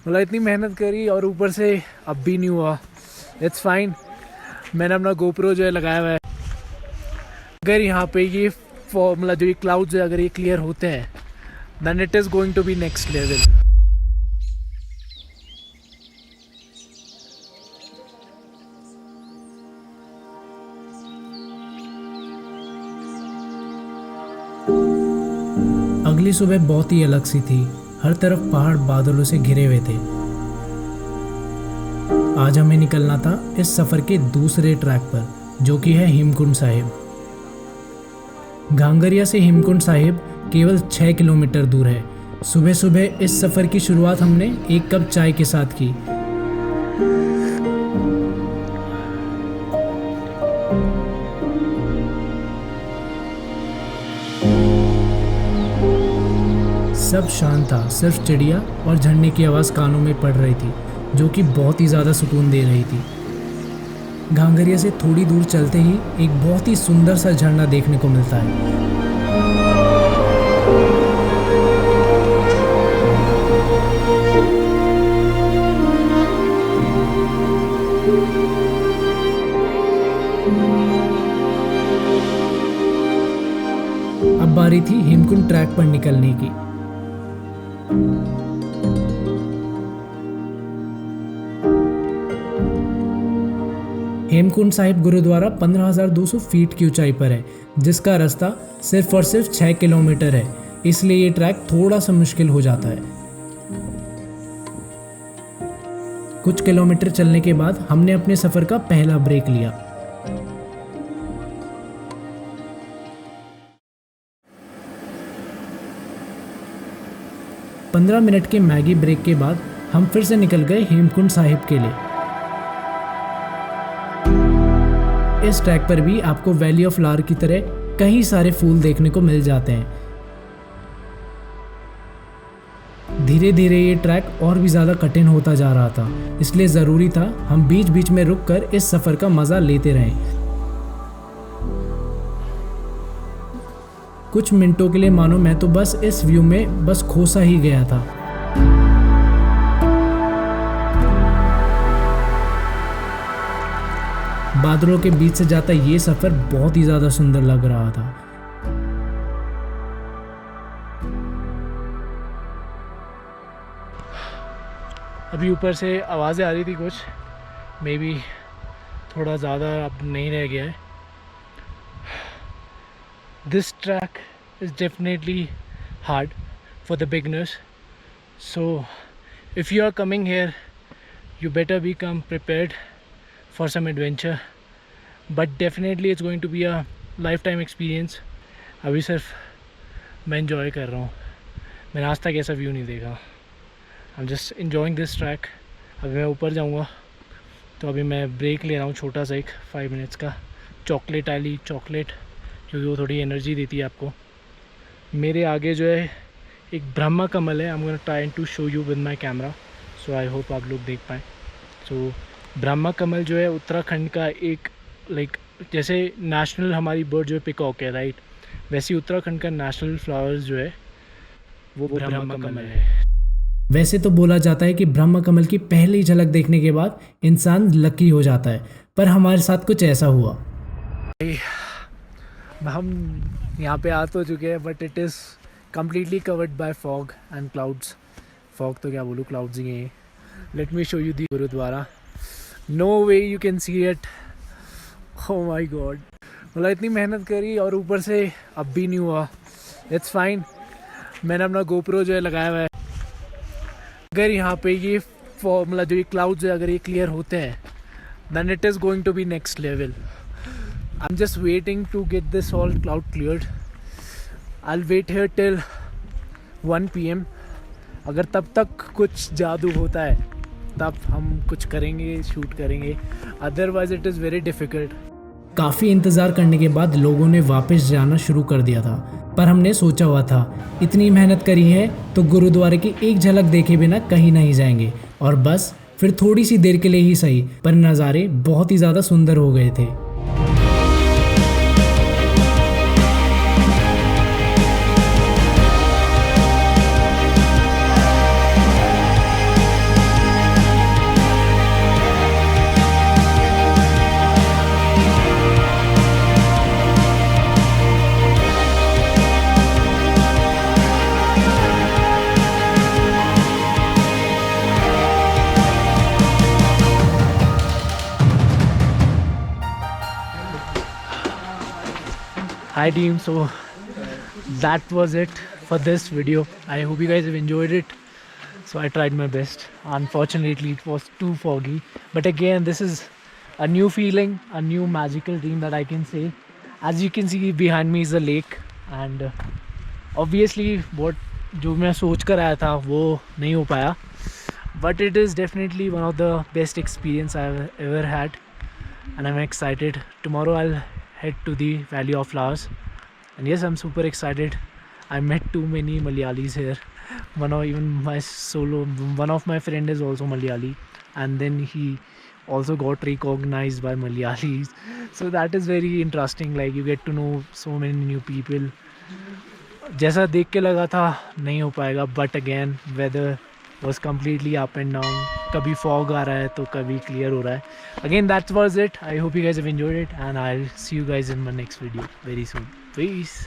मतलब इतनी मेहनत करी और ऊपर से अब भी नहीं हुआ। It's fine. मैंने अपना गोप्रो जो है लगाया हुआ है। अगर यहाँ पे ये मतलब जो ये क्लाउड्स है अगर ये क्लियर होते हैं then it is going to be next level. अगली सुबह बहुत ही अलग सी थी। हर तरफ पहाड़ बादलों से घिरे हुए थे। आज हमें निकलना था इस सफ़र के दूसरे ट्रैक पर, जो कि है हेमकुंड साहिब। घांगरिया से हेमकुंड साहिब केवल 6 किलोमीटर दूर है। सुबह सुबह इस सफ़र की शुरुआत हमने एक कप चाय के साथ की। सब शांत था, सिर्फ चिड़िया और झरने की आवाज़ कानों में पड़ रही थी, जो कि बहुत ही ज़्यादा सुकून दे रही थी। घांगरिया से थोड़ी दूर चलते ही एक बहुत ही सुंदर सा झरना देखने को मिलता है। अब बारी थी हेमकुंड ट्रैक पर निकलने की। हेमकुंड साहिब गुरुद्वारा 15,200 फीट की ऊंचाई पर है, जिसका रास्ता सिर्फ और सिर्फ 6 किलोमीटर है, इसलिए ये ट्रैक थोड़ा सा मुश्किल हो जाता है। कुछ किलोमीटर चलने के बाद हमने अपने सफर का पहला ब्रेक लिया। पंद्रह मिनट के मैगी ब्रेक के बाद हम फिर से निकल गए हेमकुंड साहिब के लिए। इस ट्रैक पर भी आपको वैली ऑफ फ्लावर की तरह कई सारे फूल देखने को मिल जाते हैं। धीरे धीरे ये ट्रैक और भी ज़्यादा कठिन होता जा रहा था, इसलिए ज़रूरी था हम बीच बीच में रुककर इस सफ़र का मज़ा लेते रहें। कुछ मिनटों के लिए मानो मैं तो बस इस व्यू में बस खोसा ही गया था। बादलों के बीच से जाता ये सफ़र बहुत ही ज़्यादा सुंदर लग रहा था। अभी ऊपर से आवाज़ें आ रही थी कुछ, मे बी थोड़ा ज़्यादा अब नहीं रह गया है। This track is definitely hard for the beginners, so if you are coming here you better be come prepared for some adventure, but definitely it's going to be a lifetime experience. अभी सिर्फ मैं enjoy कर रहा हूँ, मैंने आज तक ऐसा व्यू नहीं देखा। I'm just enjoying this track। अभी मैं ऊपर जाऊँगा तो अभी मैं ब्रेक ले रहा हूँ छोटा सा, एक 5 मिनट्स का। चॉकलेट आली चॉकलेट, क्योंकि वो थोड़ी एनर्जी देती है आपको। मेरे आगे जो है एक ब्रह्मा कमल है। I'm gonna try to show you with my camera, so I hope आप लोग देख पाएँ। सो ब्रह्मा कमल जो है उत्तराखंड का एक जैसे नेशनल हमारी बर्ड जो है पिकॉक है, राइट, वैसे ही उत्तराखंड का नेशनल फ्लावर्स जो है वो ब्रह्मा कमल है। वैसे तो बोला जाता है कि ब्रह्मा कमल की पहली झलक देखने के बाद इंसान लकी हो जाता है, पर हमारे साथ कुछ ऐसा हुआ। हम यहाँ पे आ तो चुके हैं, but it is completely covered by fog and clouds. Fog तो क्या बोलूँ, क्लाउड्स ही हैं। Let me show you the gurdwara. No way you can see it. Oh my god, मतलब इतनी मेहनत करी और ऊपर से अब भी नहीं हुआ। It's fine. मैंने अपना गोप्रो जो है लगाया हुआ है। अगर यहाँ पे ये मतलब जो ये क्लाउड्स है अगर ये क्लियर होते हैं then it is going to be next level. I am just waiting to get this all cloud cleared. I will wait here till 1 PM। अगर तब तक कुछ जादू होता है तब हम कुछ करेंगे, शूट करेंगे, otherwise it is very difficult. काफ़ी इंतज़ार करने के बाद लोगों ने वापस जाना शुरू कर दिया था, पर हमने सोचा हुआ था इतनी मेहनत करी है तो गुरुद्वारे की एक झलक देखे बिना कहीं नहीं जाएंगे, और बस फिर थोड़ी सी देर के लिए ही सही, पर नज़ारे बहुत ही ज़्यादा सुंदर हो गए थे। Hi team, so that was it for this video. I hope you guys have enjoyed it. So I tried my best. Unfortunately it was too foggy, but again this is a new feeling, a new magical dream that I can say. As you can see behind me is a lake, and obviously what जो मैं सोच कर आया था वो नहीं हो पाया, but it is definitely one of the best experience I've ever had, and I'm excited. Tomorrow I'll head to the Valley of Flowers, and yes, I'm super excited. I met too many Malayalis here. One of my friend is also Malayali, and then he also got recognized by Malayalis. So that is very interesting. Like you get to know so many new people. जैसा देख के लगा था नहीं हो पाएगा, but again weather was completely up and down. कभी fog आ रहा है तो कभी क्लियर हो रहा है. Again that was it. I hope you guys have enjoyed it, and I will see you guys in my next video very soon. Piece.